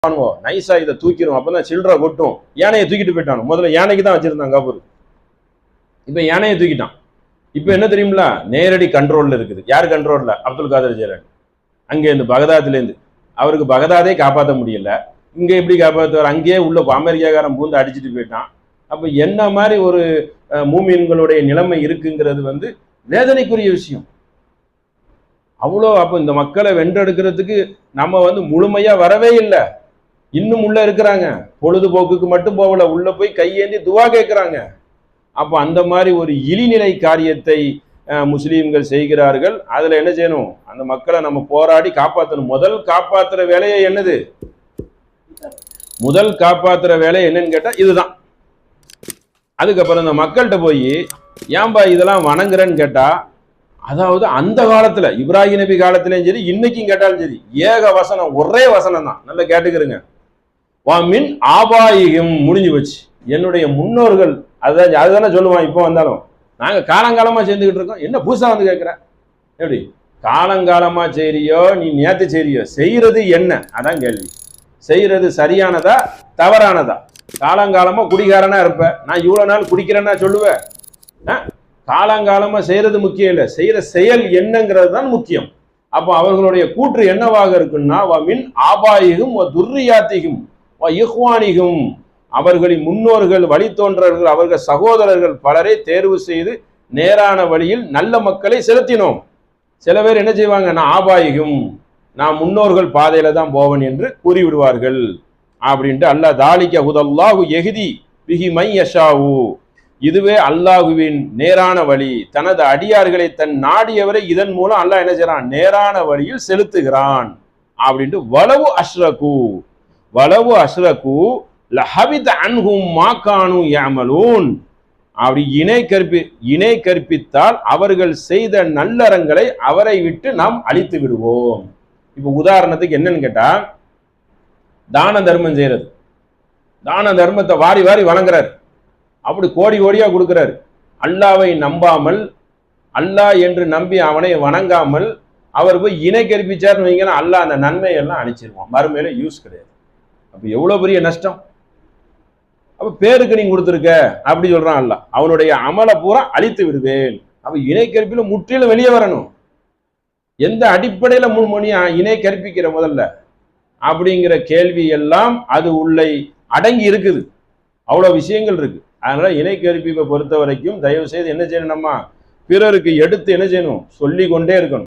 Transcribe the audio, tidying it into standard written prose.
நைஸா இதை தூக்கிடும், அப்பதான் சில்லற கொட்டும். யானையை தூக்கிட்டு போயிட்டான். முதல்ல யானைக்கு தான் வச்சிருந்தான் கபூர், இப்ப யானையை தூக்கிட்டான். இப்ப என்ன தெரியுங்களா, நேரடி கண்ட்ரோல்ல இருக்குது. யார் கண்ட்ரோல்ல? அப்துல் காதர் ஜீலானி. அங்கே இருந்து பகதாதுல இருந்து அவருக்கு பகதாதே காப்பாற்ற முடியல, இங்க எப்படி காப்பாற்றுவார்? அங்கேயே உள்ள அமெரிக்காக்காரன் பூந்து அடிச்சுட்டு போயிட்டான். அப்ப என்ன மாதிரி ஒரு மூமின்களுடைய நிலைமை இருக்குங்கிறது வேதனைக்குரிய விஷயம். அவ்வளோ அப்ப இந்த மக்களை வென்றெடுக்கிறதுக்கு நம்ம முழுமையா வரவே இல்லை. இன்னும் உள்ள இருக்கிறாங்க, பொழுதுபோக்குக்கு மட்டும் போகல, உள்ள போய் கையேந்தி துவா கேட்கிறாங்க. அப்ப அந்த மாதிரி ஒரு இழிநிலை காரியத்தை முஸ்லீம்கள் செய்கிறார்கள். அதுல என்ன செய்யணும்? அந்த மக்களை நம்ம போராடி காப்பாற்றணும். முதல் காப்பாற்றுற வேலையை என்னது? முதல் காப்பாற்றுற வேலை என்னன்னு கேட்டா இதுதான். அதுக்கப்புறம் இந்த மக்கள்கிட்ட போய் ஏன்பா இதெல்லாம் வணங்குறேன்னு கேட்டா, அதாவது அந்த காலத்துல இப்ராஹிம் நபி காலத்திலையும் சரி, இன்னைக்கும் கேட்டாலும் சரி, ஏக வசனம், ஒரே வசனம் தான். நல்லா கேட்டுக்கிறங்க. மின் ஆபாயிகம் முடிஞ்சு வச்சு, என்னுடைய முன்னோர்கள் அதுதானே சொல்லுவான். இப்போ வந்தாலும் நாங்க காலங்காலமா சேர்ந்துக்கிட்டு இருக்கோம், என்ன புதுசா கேட்கிற? எப்படி காலங்காலமா செய்யறியோ, நீ நேத்து செய்யறியோ, செய்யறது என்ன? அதான் கேள்வி. செய்யறது சரியானதா தவறானதா? காலங்காலமா குடிகாரனா இருப்ப, நான் இவ்வளவு நாள் குடிக்கிறேன்னா சொல்லுவேன். காலங்காலமா செய்யறது முக்கியம் இல்லை, செய்யற செயல் என்னங்கிறது தான் முக்கியம். அப்போ அவர்களுடைய கூற்று என்னவாக இருக்குன்னா, மின் ஆபாயிகும் துர்ரியாத்திகும் இஹ்வானிகும், அவர்களின் முன்னோர்கள், வழித்தோன்றர்கள், அவர்கள் சகோதரர்கள் பலரை தேர்வு செய்து நேரான வழியில் நல்ல மக்களை செலுத்தினோம். சில பேர் என்ன செய்வாங்க, நான் ஆபாயிகும், நான் முன்னோர்கள் பாதையில தான் போவன் என்று கூறிவிடுவார்கள். அப்படின்ட்டு அல்லாஹ் தாலிக ஹுதல்லாஹு யஹ்தி பிஹி மை யஷாவு, இதுவே அல்லாஹுவின் நேரான வழி, தனது அடியார்களை தன் நாடியவரை இதன் மூலம் அல்லாஹ் என்ன செய்யறான்? நேரான வழியில் செலுத்துகிறான். அப்படின்ட்டு வலவு அஷ்ரகு லஹபித அன்ஹும் மா கானூ யஅமலூன், அப்படி இணை கற்பித்தால் அவர்கள் செய்த நல்லறங்களை அவரை விட்டு நாம் அழித்து விடுவோம். இப்ப உதாரணத்துக்கு என்னன்னு கேட்டா, தான தர்மம் செய்யறது, தான தர்மத்தை வாரி வாரி வழங்குறாரு, அப்படி கோடி கோடியா கொடுக்கிறாரு. அல்லாவை நம்பாமல், அல்லாஹ் என்று நம்பி அவனை வணங்காமல் அவர் போய் இணை கற்பிச்சார்னு வைங்கன்னா, அல்லாஹ் அந்த நன்மையெல்லாம் அழிச்சிருவான், மறுமையில யூஸ் கிடையாது. அப்ப எவ்வளவு பெரிய நஷ்டம். அப்ப பேருக்கு நீ கொடுத்துருக்க அப்படி சொல்றான் அல்லாஹ், அவனுடைய அமலை பூரா அழித்து விடுவேன். அப்ப இணை கற்பில முற்றிலும் வெளியே வரணும். எந்த அடிப்படையில இணை கற்பிக்கிற முதல்ல அப்படிங்கிற கேள்வி எல்லாம் அது உள்ளே அடங்கி இருக்குது. அவ்வளவு விஷயங்கள் இருக்கு. அதனால இணை கற்பிப்பை பொறுத்த வரைக்கும் தயவு செய்து என்ன செய்யணும், நம்ம பிறருக்கு எடுத்து என்ன செய்யணும், சொல்லி கொண்டே இருக்கணும்.